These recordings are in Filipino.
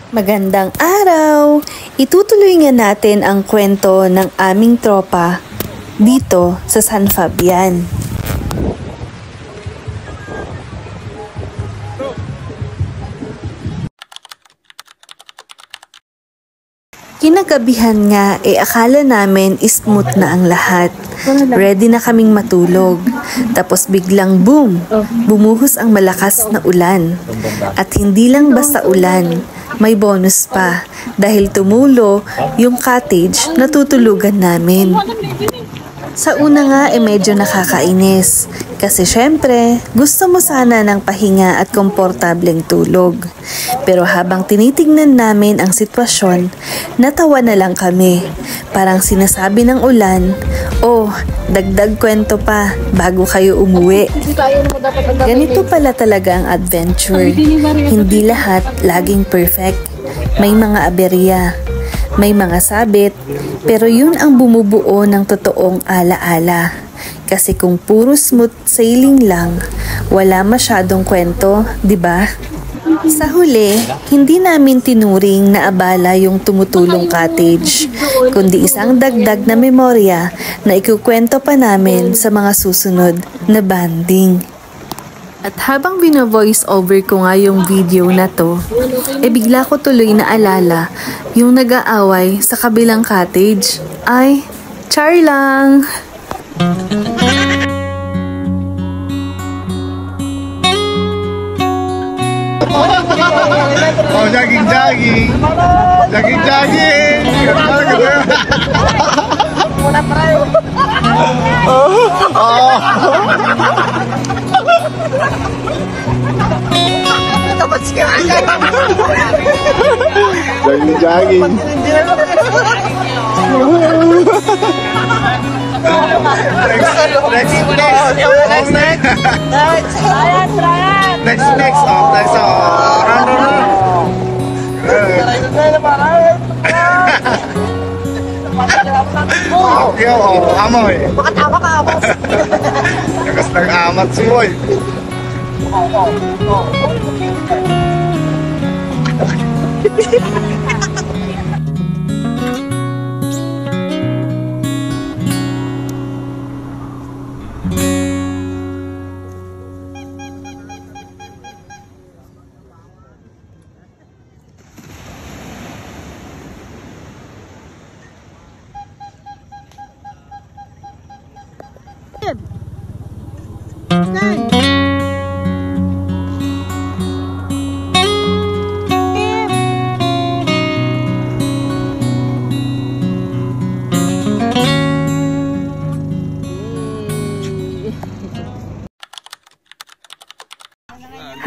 Magandang araw! Itutuloy nga natin ang kwento ng aming tropa dito sa San Fabian. Kinagabihan nga akala namin smooth na ang lahat. Ready na kaming matulog. Tapos biglang boom! Bumuhos ang malakas na ulan. At hindi lang basta ulan, may bonus pa dahil tumulo yung cottage na tutulugan namin. Sa una nga medyo nakakainis kasi syempre gusto mo sana ng pahinga at komportableng tulog. Pero habang tinitingnan namin ang sitwasyon, natawa na lang kami. Parang sinasabi ng ulan, "Oh, dagdag kwento pa bago kayo umuwi." Ganito pala talaga ang adventure. Hindi lahat laging perfect. May mga aberya. May mga sabit, pero yun ang bumubuo ng totoong alaala. Kasi kung puro smooth sailing lang, wala masyadong kwento, di ba? Sa huli, hindi namin tinuring na abala yung tumutulong cottage, kundi isang dagdag na memorya na ikukwento pa namin sa mga susunod na banding. At habang bino-voice over ko nga yung video na to, bigla ko tuloy na alala yung nag-aaway sa kabilang cottage. Ay, char lang! Oh, jogging! Jogging! Muna tayo! Jogging! Next. Amoy. Bakit amak ka, boss? Lakas ng amat si Boy.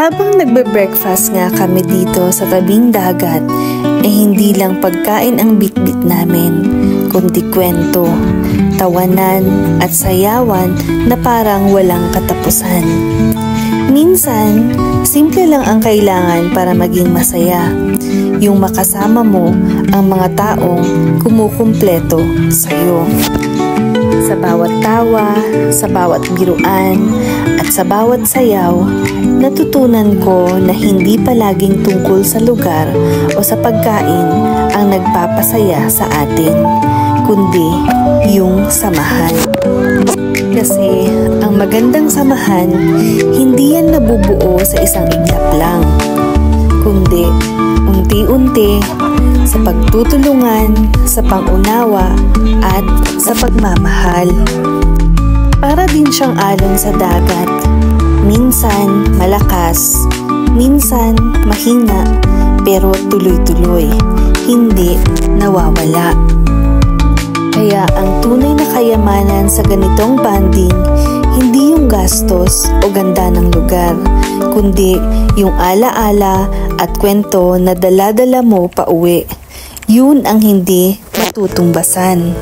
Habang nagbe-breakfast nga kami dito sa tabing dagat, hindi lang pagkain ang bitbit namin, kundi kwento, tawanan at sayawan na parang walang katapusan. Minsan, simple lang ang kailangan para maging masaya. Yung makasama mo ang mga taong kumukumpleto sa'yo. Sa bawat tawa, sa bawat biruan, at sa bawat sayaw, natutunan ko na hindi palaging tungkol sa lugar o sa pagkain ang nagpapasaya sa atin, kundi yung samahan. Kasi ang magandang samahan, hindi yan nabubuo sa isang iglap lang, kundi unti-unti sa pagtutulungan, sa pangunawa, at sa pagmamahal. Para din siyang alon sa dagat. Minsan malakas, minsan mahina, pero tuloy-tuloy, hindi nawawala. Kaya ang tunay na kayamanan sa ganitong banding, hindi yung gastos o ganda ng lugar, kundi yung alaala at kwento na dala-dala mo pa uwi. Yun ang hindi matutumbasan.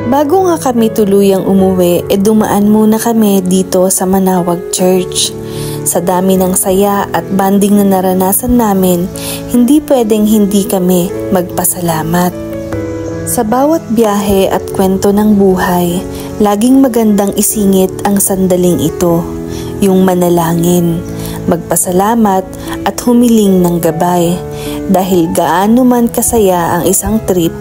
Bago nga kami tuluyang umuwi, dumaan muna kami dito sa Manawag Church. Sa dami ng saya at banding na naranasan namin, hindi pwedeng hindi kami magpasalamat. Sa bawat biyahe at kwento ng buhay, laging magandang isingit ang sandaling ito, yung manalangin, magpasalamat at humiling ng gabay. dahil gaano man kasaya ang isang trip,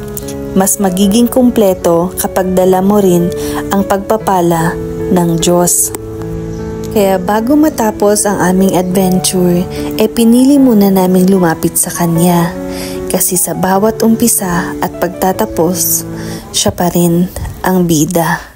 mas magiging kumpleto kapag dala mo rin ang pagpapala ng Diyos. Kaya bago matapos ang aming adventure, pinili muna naming lumapit sa Kanya. Kasi sa bawat umpisa at pagtatapos, siya pa rin ang bida.